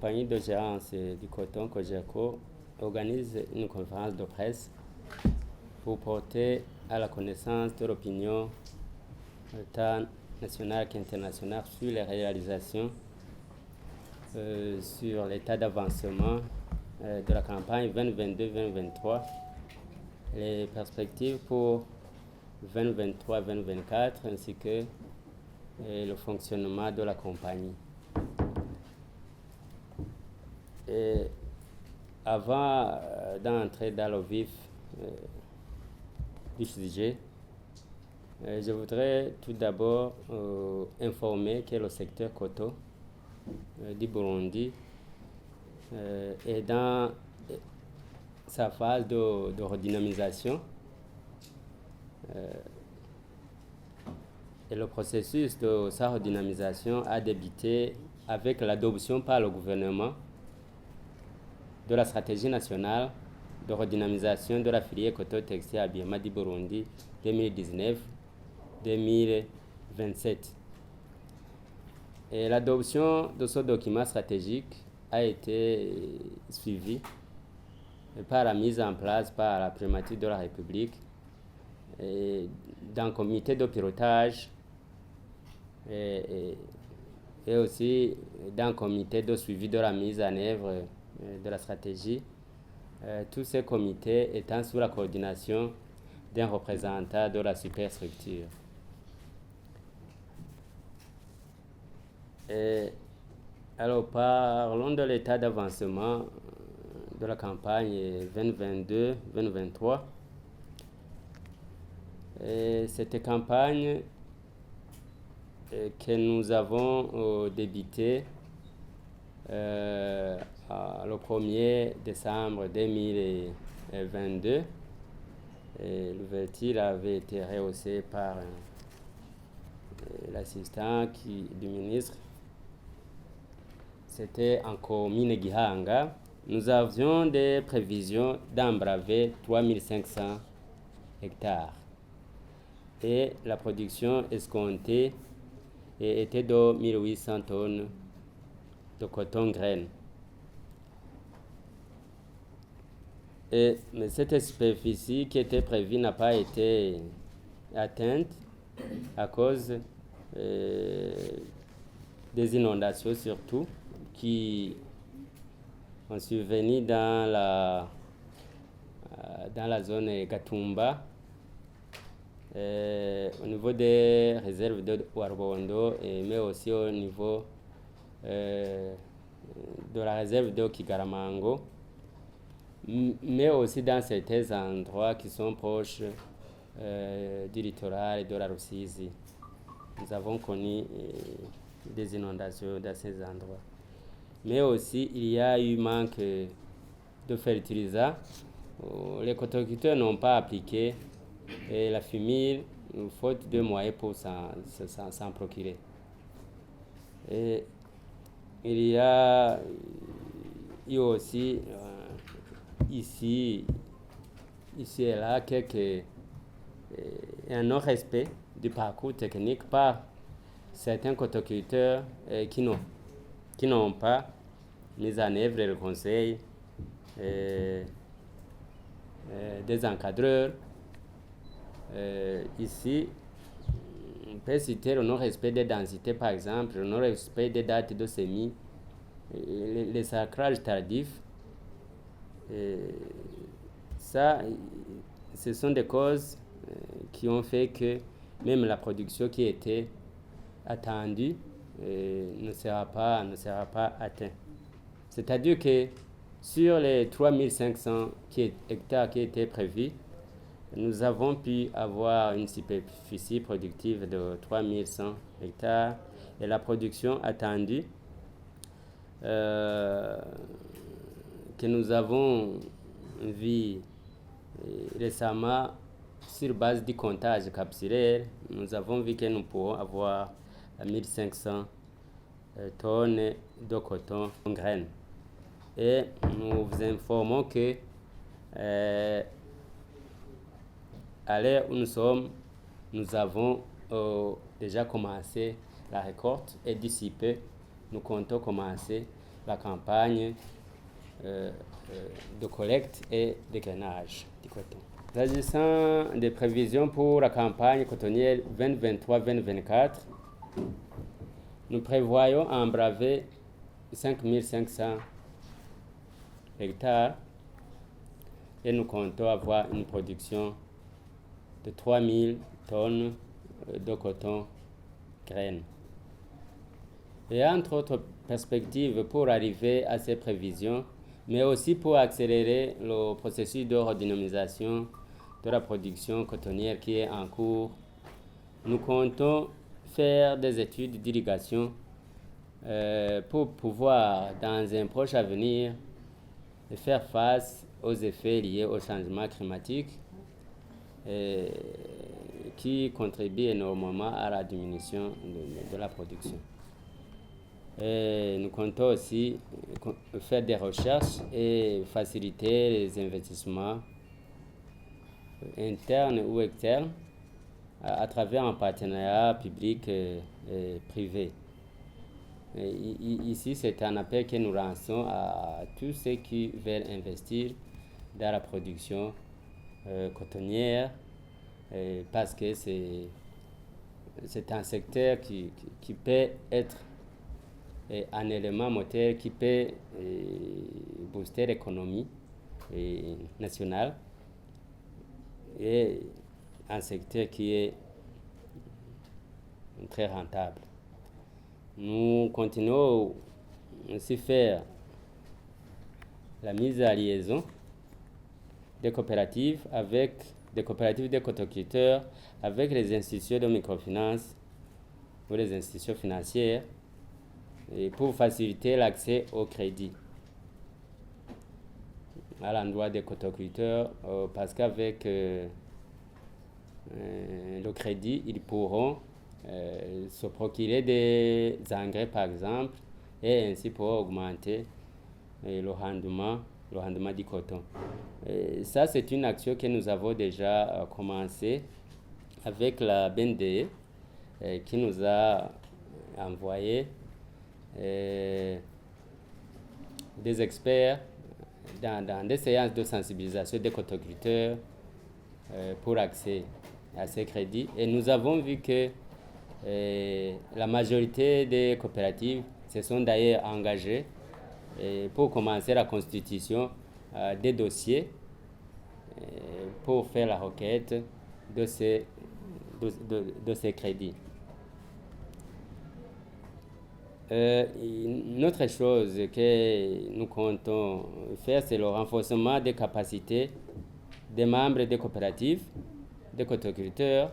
compagnie de gérance du coton Cogeco organise une conférence de presse pour porter à la connaissance de l'opinion tant nationale qu'internationale sur les réalisations, sur l'état d'avancement de la campagne 2022-2023, les perspectives pour 2023-2024 ainsi que le fonctionnement de la compagnie. Et avant d'entrer dans le vif du sujet, je voudrais tout d'abord informer que le secteur coton du Burundi est dans sa phase de redynamisation et le processus de sa redynamisation a débuté avec l'adoption par le gouvernement de la stratégie nationale de redynamisation de la filière coton textile habillement du Burundi 2019-2027. Et l'adoption de ce document stratégique a été suivie par la mise en place par la primature de la République d'un comité de pilotage et aussi d'un comité de suivi de la mise en œuvre de la stratégie, tous ces comités étant sous la coordination d'un représentant de la superstructure. Alors, parlons de l'état d'avancement de la campagne 2022-2023. Cette campagne que nous avons débutée le 1er décembre 2022. L'ouverture avait été rehaussée par l'assistant du ministre. C'était en commune Gihanga. Nous avions des prévisions d'embraver 3500 hectares. Et la production escomptée était de 1800 tonnes de coton graine. Mais cette superficie qui était prévue n'a pas été atteinte à cause des inondations surtout qui ont survenu dans la zone Gatumba, au niveau des réserves de Warbondo, mais aussi au niveau de la réserve de Kigaramango, mais aussi dans certains endroits qui sont proches du littoral et de la Rusizi. Nous avons connu des inondations dans ces endroits. Mais aussi, il y a eu manque de fertilisants. Les cotoculteurs n'ont pas appliqué la fumure, faute de moyens pour s'en procurer. Et il y a eu aussi ici et là un non-respect du parcours technique par certains cotoculteurs qui n'ont pas mis en œuvre le conseil des encadreurs. Ici, on peut citer le non-respect des densités, par exemple, le non-respect des dates de semis, les sacrages tardifs. Ça, ce sont des causes qui ont fait que même la production qui était attendue ne sera pas atteinte. C'est-à-dire que sur les 3500 hectares qui étaient prévus, nous avons pu avoir une superficie productive de 3100 hectares et la production attendue que nous avons vue récemment sur base du comptage capsulaire, nous avons vu que nous pourrons avoir 1500 tonnes de coton en graines. Et nous vous informons que à l'heure où nous sommes, nous avons déjà commencé la récolte et d'ici peu, nous comptons commencer la campagne de collecte et de grainage du coton. S'agissant des prévisions pour la campagne cotonnière 2023-2024, nous prévoyons embraver 5500 hectares et nous comptons avoir une production de 3000 tonnes de coton graines. Et entre autres perspectives pour arriver à ces prévisions, mais aussi pour accélérer le processus de redynamisation de la production cotonnière qui est en cours, nous comptons faire des études d'irrigation pour pouvoir, dans un proche avenir, faire face aux effets liés au changement climatique qui contribuent énormément à la diminution de la production. Et nous comptons aussi faire des recherches et faciliter les investissements internes ou externes à travers un partenariat public et privé. Et ici, c'est un appel que nous lançons à tous ceux qui veulent investir dans la production cotonnière parce que c'est un secteur qui peut être un élément moteur qui peut booster l'économie nationale et un secteur qui est très rentable. Nous continuons aussi à faire la mise à liaison des coopératives de cotoculteurs avec les institutions de microfinance ou les institutions financières et pour faciliter l'accès au crédit à l'endroit des cotoculteurs parce qu'avec le crédit, ils pourront se procurer des engrais par exemple et ainsi pouvoir augmenter le rendement du coton. Ça, c'est une action que nous avons déjà commencé avec la BNDE qui nous a envoyé des experts dans des séances de sensibilisation des cotoculteurs pour accès à ces crédits. Et nous avons vu que la majorité des coopératives se sont d'ailleurs engagées pour commencer la constitution des dossiers pour faire la requête de ces crédits. Une autre chose que nous comptons faire, c'est le renforcement des capacités des membres des coopératives, des cotoculteurs.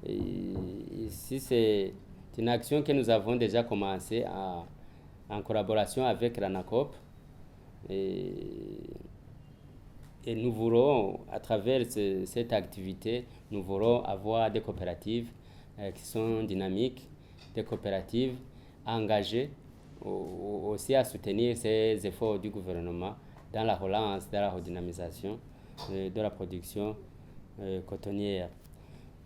Ici, c'est une action que nous avons déjà commencée en collaboration avec l'ANACOP. Et nous voulons, à travers cette activité, nous voulons avoir des coopératives qui sont dynamiques, des coopératives engagées aussi à soutenir ces efforts du gouvernement dans la relance, dans la redynamisation de la production cotonnière.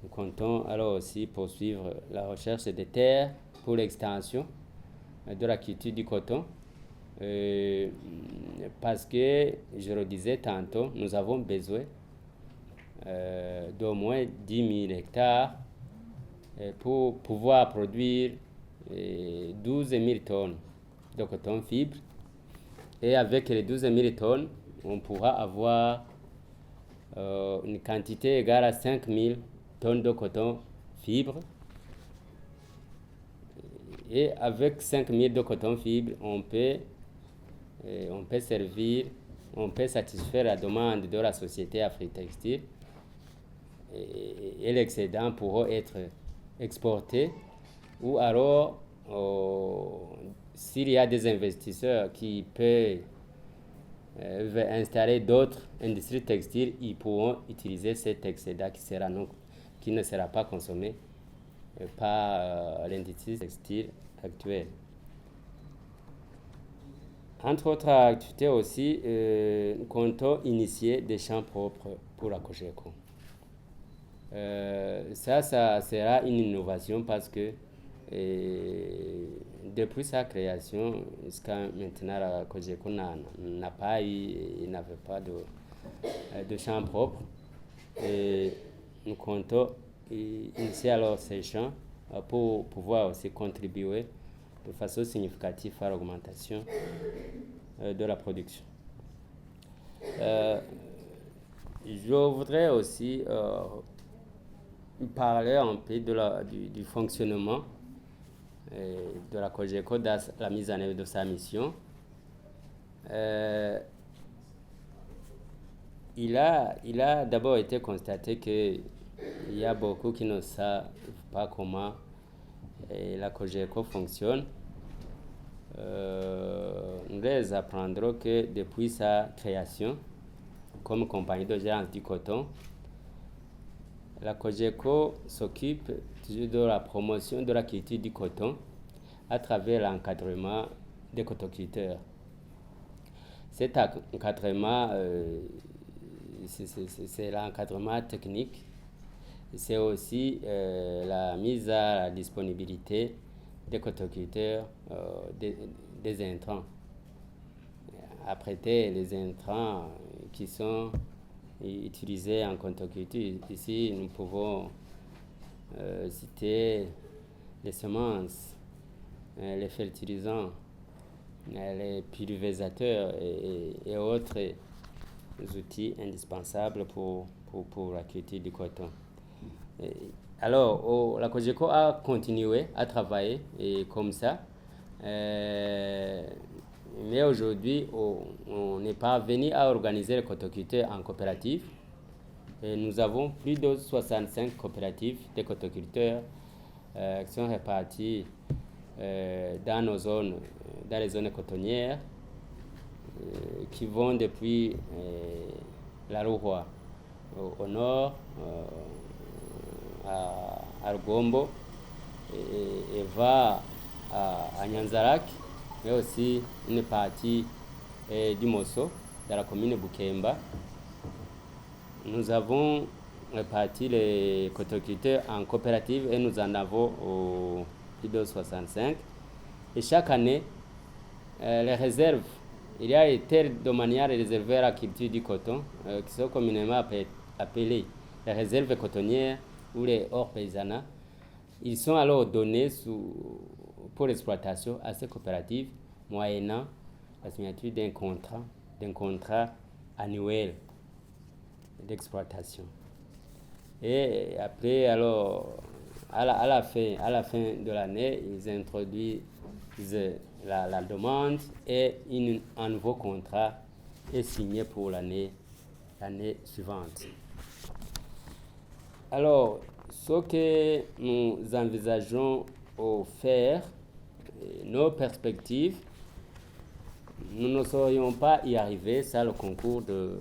Nous comptons alors aussi poursuivre la recherche des terres pour l'extension de la culture du coton parce que, je le disais tantôt, nous avons besoin d'au moins 10 000 hectares pour pouvoir produire 12 000 tonnes de coton fibre. Et avec les 12 000 tonnes, on pourra avoir une quantité égale à 5 000 tonnes de coton fibre. Et avec 5 000 de coton fibre, on peut satisfaire la demande de la société Afritextile et l'excédent pourra être exporté ou alors s'il y a des investisseurs qui peuvent installer d'autres industries textiles, ils pourront utiliser cet excédent qui ne sera pas consommé par l'industrie textile actuelle. Entre autres activités aussi, nous comptons initier des champs propres pour la Cogeco. Ça sera une innovation parce que depuis sa création jusqu'à maintenant, la Cogeco n'a pas eu, il n'avait pas de champs propres. Et nous comptons initier alors ces champs pour pouvoir aussi contribuer de façon significative à l'augmentation de la production. Je voudrais aussi parler un peu du fonctionnement de la Cogeco dans la mise en œuvre de sa mission. Il a d'abord été constaté qu'il y a beaucoup qui ne savent pas comment la Cogeco fonctionne. Nous les apprendrons que depuis sa création, comme compagnie de gérance du coton, la Cogeco s'occupe toujours de la promotion de la culture du coton à travers l'encadrement des cotoculteurs. Cet encadrement, c'est l'encadrement technique, c'est aussi la mise à la disponibilité des cotoculteurs des intrants. Apprêter les intrants qui sont utilisés en cotoculture. Ici, nous pouvons citer les semences, les fertilisants, les pulvérisateurs et autres outils indispensables pour la culture du coton. Alors, la Cogeco a continué à travailler comme ça. Mais aujourd'hui, on n'est pas venu à organiser les cotoculteurs en coopérative. Et nous avons plus de 65 coopératives de cotoculteurs qui sont réparties dans nos zones, dans les zones cotonnières, qui vont depuis la Rourois au nord, à Rugombo, et va à Nyanzarak, mais aussi une partie du Mosso, dans la commune de Bukemba. Nous avons réparti les cotoculteurs en coopératives et nous en avons plus de 65. Et chaque année, les réserves, il y a des terres domaniales réservées à la culture du coton qui sont communément appelées les réserves cotonnières ou les hors paysanats. Ils sont alors donnés pour l'exploitation à ces coopératives, moyennant la signature d'un contrat annuel d'exploitation. Et après, alors, à la fin de l'année, ils introduisent la demande et un nouveau contrat est signé pour l'année suivante. Alors, ce que nous envisageons de faire, nos perspectives, nous ne saurions pas y arriver sans le concours de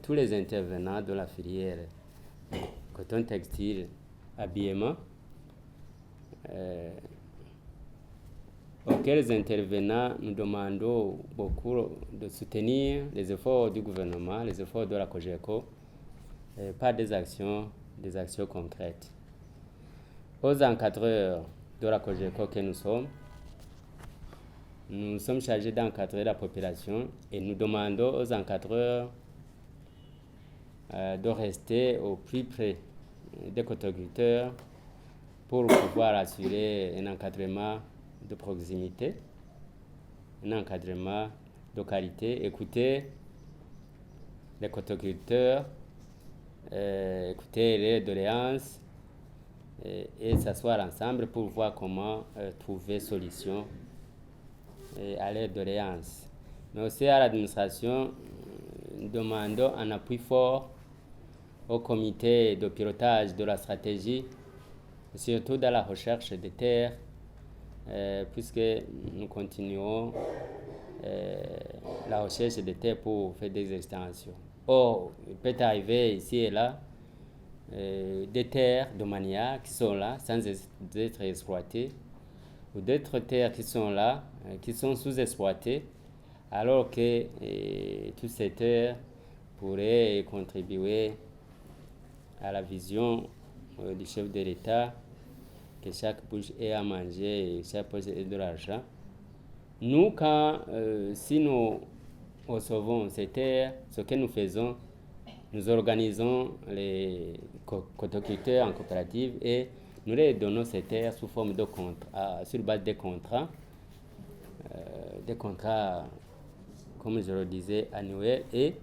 tous les intervenants de la filière coton textile, habillement, auxquels intervenants nous demandons beaucoup de soutenir les efforts du gouvernement, les efforts de la Cogeco, par des actions concrètes. Aux encadreurs de la Cogeco que nous sommes chargés d'encadrer la population et nous demandons aux encadreurs de rester au plus près des cotoculteurs pour pouvoir assurer un encadrement de proximité, un encadrement de qualité, écouter les cotoculteurs, écouter les doléances et s'asseoir ensemble pour voir comment trouver solution à leurs doléances. Mais aussi à l'administration, nous demandons un appui fort au comité de pilotage de la stratégie, surtout dans la recherche des terres, puisque nous continuons la recherche des terres pour faire des extensions. Or, il peut arriver ici et là des terres domaniales qui sont là sans être exploitées, ou d'autres terres qui sont là, qui sont sous-exploitées, alors que toutes ces terres pourraient contribuer à la vision du chef de l'État, que chaque bouche ait à manger et chaque poche ait de l'argent. Nous, si nous recevons ces terres, ce que nous faisons, nous organisons les cotoculteurs en coopérative et nous les donnons ces terres sous forme de contrat, sur base des contrats, comme je le disais, annuels. Et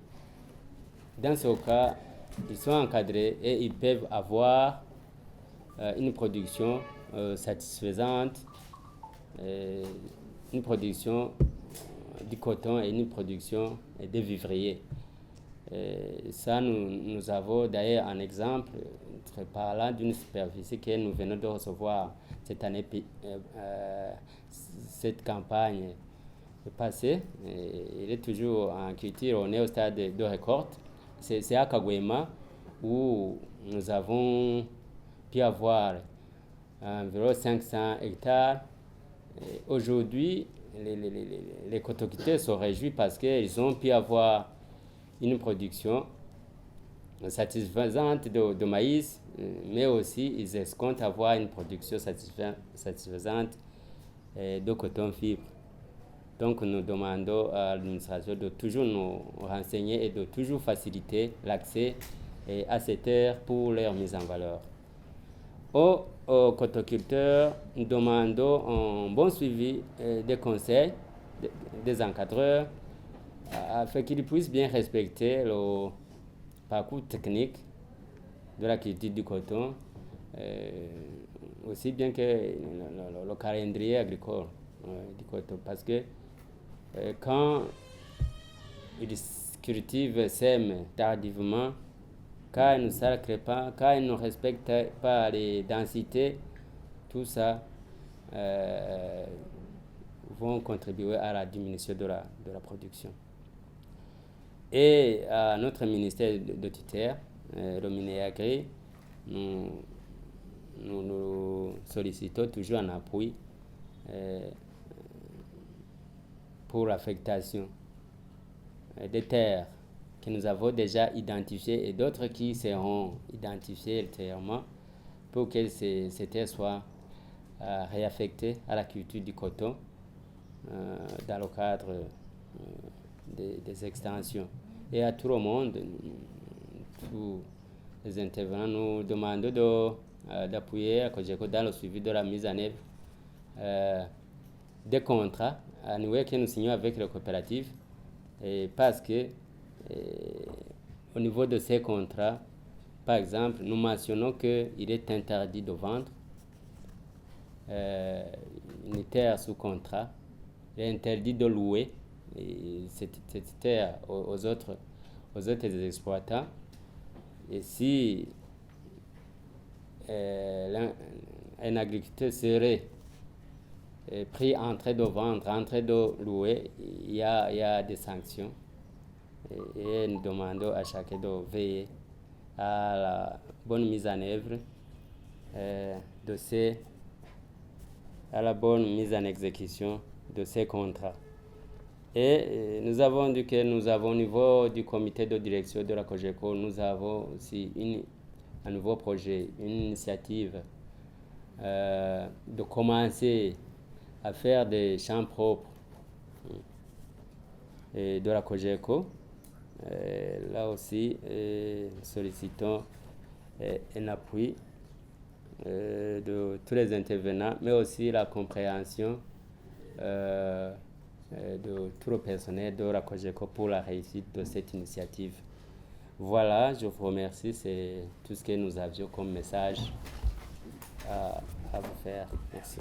dans ce cas, ils sont encadrés et ils peuvent avoir une production satisfaisante, une production du coton et une production des vivriers. Ça, nous avons d'ailleurs un exemple très parlant d'une superficie que nous venons de recevoir cette année, cette campagne passée. Il est toujours en culture, on est au stade de récolte. C'est à Kagwema où nous avons pu avoir environ 500 hectares. Aujourd'hui, les cotoculteurs se réjouissent parce qu'ils ont pu avoir une production satisfaisante de maïs, mais aussi ils escomptent avoir une production satisfaisante de coton-fibre. Donc nous demandons à l'administration de toujours nous renseigner et de toujours faciliter l'accès à ces terres pour leur mise en valeur. Aux cotoculteurs, nous demandons un bon suivi des conseils des encadreurs afin qu'ils puissent bien respecter le parcours technique de la culture du coton, aussi bien que le calendrier agricole du coton. Parce que quand ils cultivent, sèment tardivement, quand ils ne sacrent pas, quand ils ne respectent pas les densités, tout ça vont contribuer à la diminution de la production. Et à notre ministère de tutelle, le Minéagri, nous sollicitons toujours un appui pour l'affectation des terres que nous avons déjà identifiées et d'autres qui seront identifiées ultérieurement pour que ces terres soient réaffectées à la culture du coton dans le cadre des extensions. Et à tout le monde, tous les intervenants, nous demandons d'appuyer à Cogeco dans le suivi de la mise en œuvre des contrats annuels que nous signons avec les coopératives, parce que au niveau de ces contrats, par exemple, nous mentionnons qu'il est interdit de vendre une terre sous contrat, il est interdit de louer cette terre aux autres exploitants. Et si un agriculteur serait pris en train de vendre, en train de louer, il y a des sanctions. Et nous demandons à chacun de veiller à la bonne mise en œuvre à la bonne mise en exécution de ces contrats. Et nous avons dit que nous avons au niveau du comité de direction de la Cogeco, nous avons aussi un nouveau projet, une initiative de commencer à faire des champs propres de la Cogeco. Là aussi, sollicitons un appui de tous les intervenants, mais aussi la compréhension de tout le personnel de la Cogeco pour la réussite de cette initiative. Voilà, je vous remercie, c'est tout ce que nous avions comme message à vous faire. Merci.